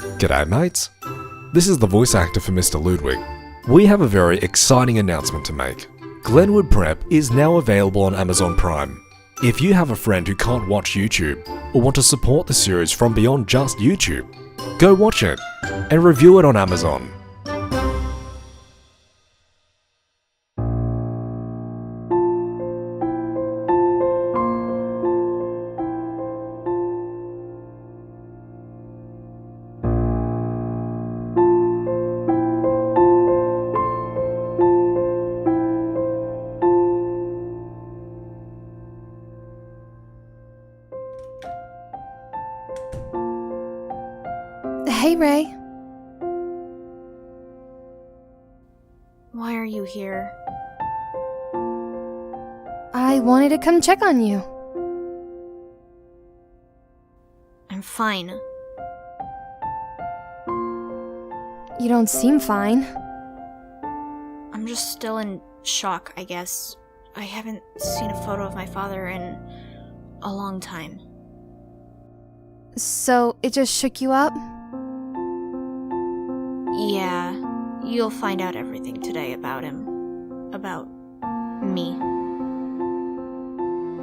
G'day mates, this is the voice actor for Mr. Ludwig. We have a very exciting announcement to make. Glenwood Prep is now available on Amazon Prime. If you have a friend who can't watch YouTube, or want to support the series from beyond just YouTube, go watch it, and review it on Amazon. Hey, Ray. Why are you here? I wanted to come check on you. I'm fine. You don't seem fine. I'm just still in shock, I guess. I haven't seen a photo of my father in a long time. So, it just shook you up? Yeah, you'll find out everything today about him. About me.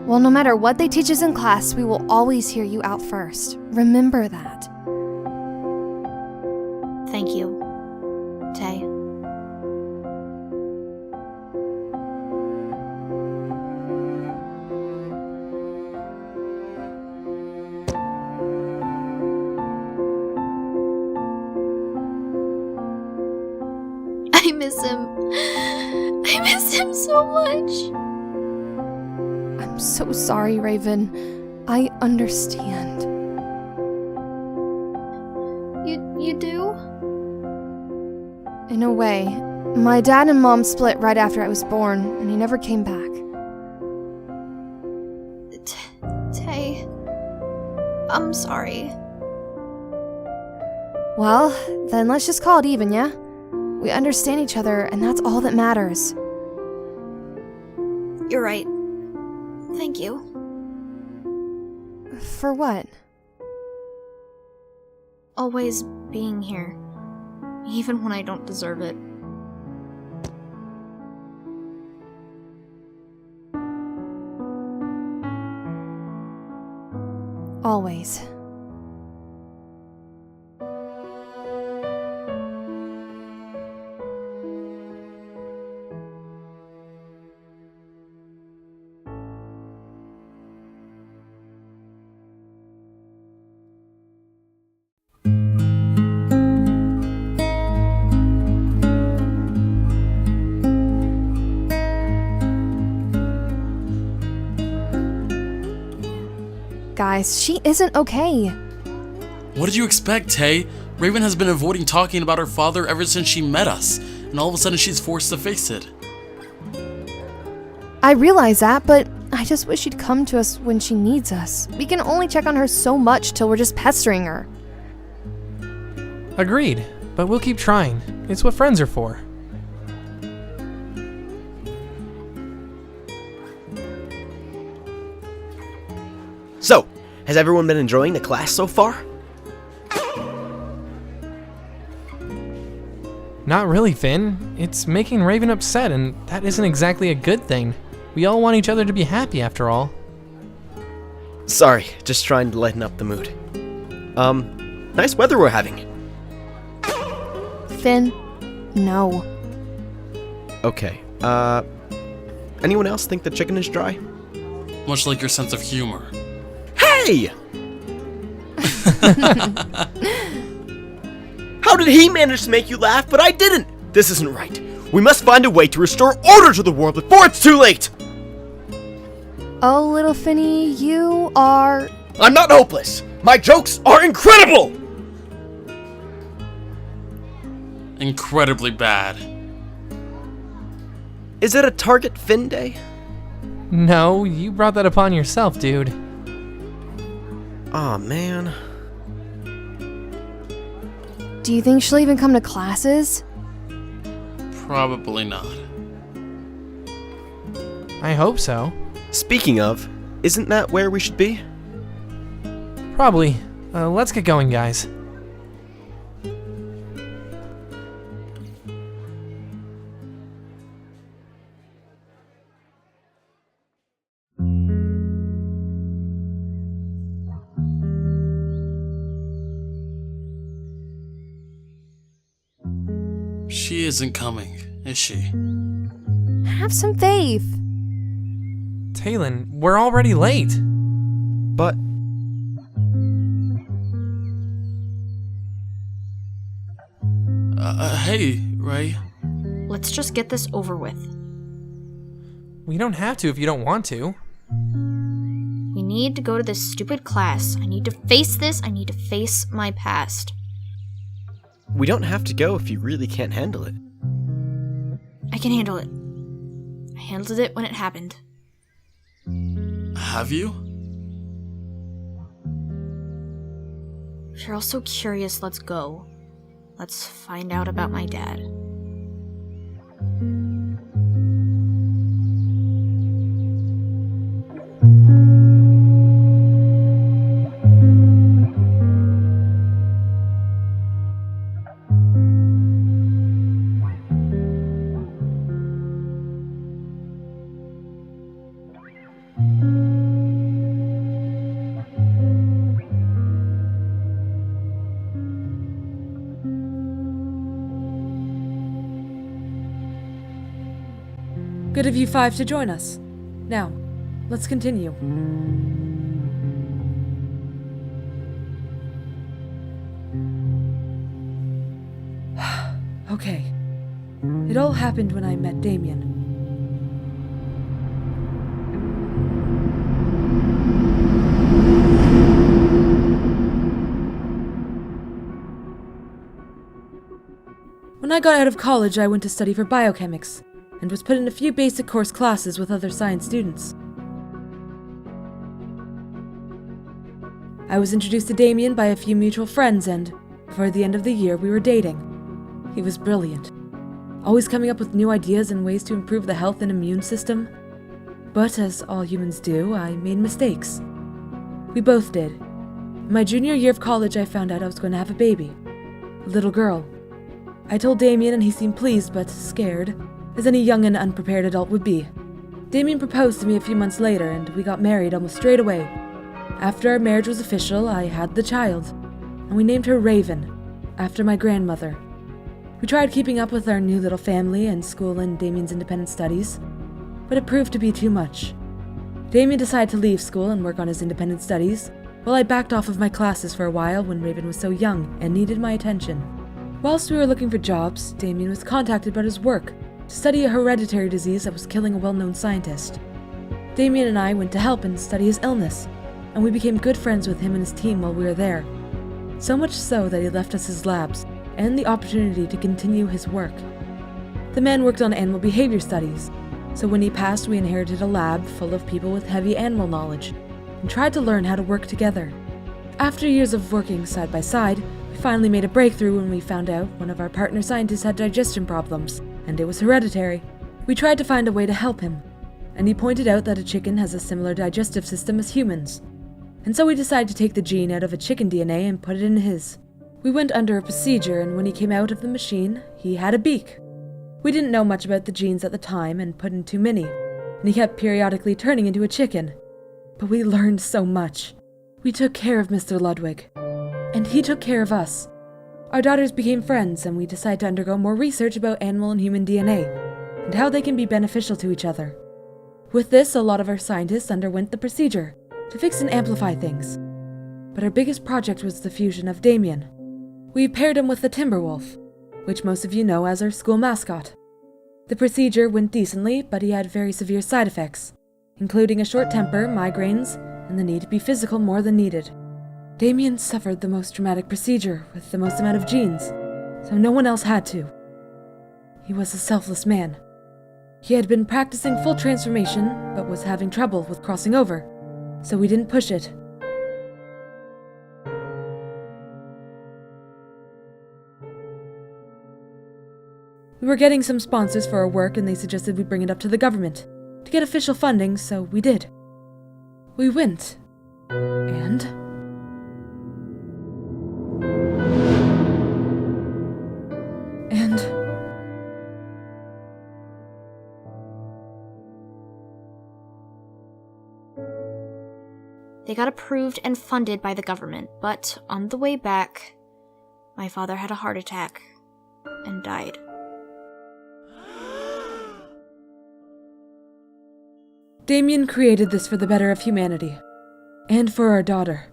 Well, no matter what they teach us in class, we will always hear you out first. Remember that. Thank you, Tay. I miss him. I miss him so much. I'm so sorry, Raven. I understand. You do? In a way. My dad and mom split right after I was born, and he never came back. Tay, I'm sorry. Well, then let's just call it even, yeah? We understand each other, and that's all that matters. You're right. Thank you. For what? Always being here. Even when I don't deserve it. Always. Guys, she isn't okay. What did you expect, Tay? Raven has been avoiding talking about her father ever since she met us, and all of a sudden she's forced to face it. I realize that, but I just wish she'd come to us when she needs us. We can only check on her so much till we're just pestering her. Agreed, but we'll keep trying. It's what friends are for. So, has everyone been enjoying the class so far? Not really, Finn. It's making Raven upset, and that isn't exactly a good thing. We all want each other to be happy, after all. Sorry, just trying to lighten up the mood. Nice weather we're having. Finn, no. Okay, anyone else think the chicken is dry? Much like your sense of humor. Hey! How did he manage to make you laugh, but I didn't? This isn't right. We must find a way to restore order to the world before it's too late! Oh, little Finny, you are... I'm not hopeless! My jokes are incredible! Incredibly bad. Is it a Target Finn Day? No, you brought that upon yourself, dude. Aw, man. Do you think she'll even come to classes? Probably not. I hope so. Speaking of, isn't that where we should be? Probably. Let's get going, guys. She isn't coming, is she? Have some faith. Talon, we're already late. But Hey, Ray. Let's just get this over with. We don't have to if you don't want to. We need to go to this stupid class. I need to face this. I need to face my past. we don't have to go if you really can't handle it. I can handle it. I handled it when it happened. Have you? If you're all so curious, let's go. Let's find out about my dad. Good of you five to join us. Now, let's continue. Okay. It all happened when I met Damien. When I got out of college, I went to study for biochemics, and was put in a few basic course classes with other science students. I was introduced to Damien by a few mutual friends, and before the end of the year we were dating. He was brilliant, always coming up with new ideas and ways to improve the health and immune system. But as all humans do, I made mistakes. We both did. In my junior year of college, I found out I was going to have a baby, a little girl. I told Damien and he seemed pleased but scared, as any young and unprepared adult would be. Damien proposed to me a few months later, and we got married almost straight away. After our marriage was official, I had the child, and we named her Raven, after my grandmother. We tried keeping up with our new little family and school and Damien's independent studies, but it proved to be too much. Damien decided to leave school and work on his independent studies, while I backed off of my classes for a while when Raven was so young and needed my attention. Whilst we were looking for jobs, Damien was contacted about his work to study a hereditary disease that was killing a well-known scientist. Damien and I went to help and study his illness, and we became good friends with him and his team while we were there. So much so that he left us his labs and the opportunity to continue his work. The man worked on animal behavior studies, so when he passed we inherited a lab full of people with heavy animal knowledge and tried to learn how to work together. After years of working side by side, we finally made a breakthrough when we found out one of our partner scientists had digestion problems, and it was hereditary. We tried to find a way to help him, and he pointed out that a chicken has a similar digestive system as humans. And so we decided to take the gene out of a chicken DNA and put it in his. We went under a procedure, and when he came out of the machine, he had a beak. We didn't know much about the genes at the time and put in too many, and he kept periodically turning into a chicken. But we learned so much. We took care of Mr. Ludwig, and he took care of us. Our daughters became friends, and we decided to undergo more research about animal and human DNA, and how they can be beneficial to each other. With this, a lot of our scientists underwent the procedure to fix and amplify things. But our biggest project was the fusion of Damien. We paired him with the Timberwolf, which most of you know as our school mascot. The procedure went decently, but he had very severe side effects, including a short temper, migraines, and the need to be physical more than needed. Damien suffered the most traumatic procedure with the most amount of genes, so no one else had to. He was a selfless man. He had been practicing full transformation, but was having trouble with crossing over, so we didn't push it. We were getting some sponsors for our work, and they suggested we bring it up to the government to get official funding, so we did. We went, and They got approved and funded by the government, but on the way back, my father had a heart attack and died. Damien created this for the better of humanity. And for our daughter.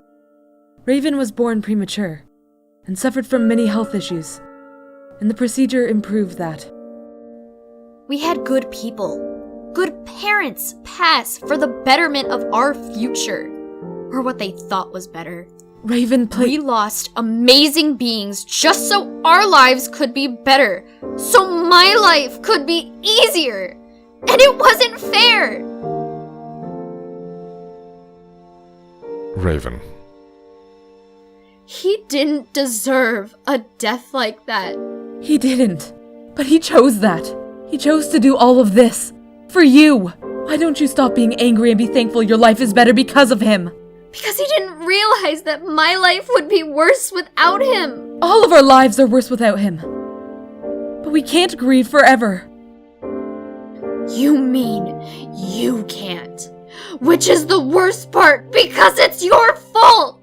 Raven was born premature and suffered from many health issues. And the procedure improved that. We had good people, good parents pass for the betterment of our future. Or what they thought was better. Raven We lost amazing beings just so our lives could be better. So my life could be easier. And it wasn't fair. Raven. He didn't deserve a death like that. He didn't. But he chose that. He chose to do all of this. For you. Why don't you stop being angry and be thankful your life is better because of him? Because he didn't realize that my life would be worse without him. All of our lives are worse without him. But we can't grieve forever. You mean you can't? Which is the worst part because it's your fault!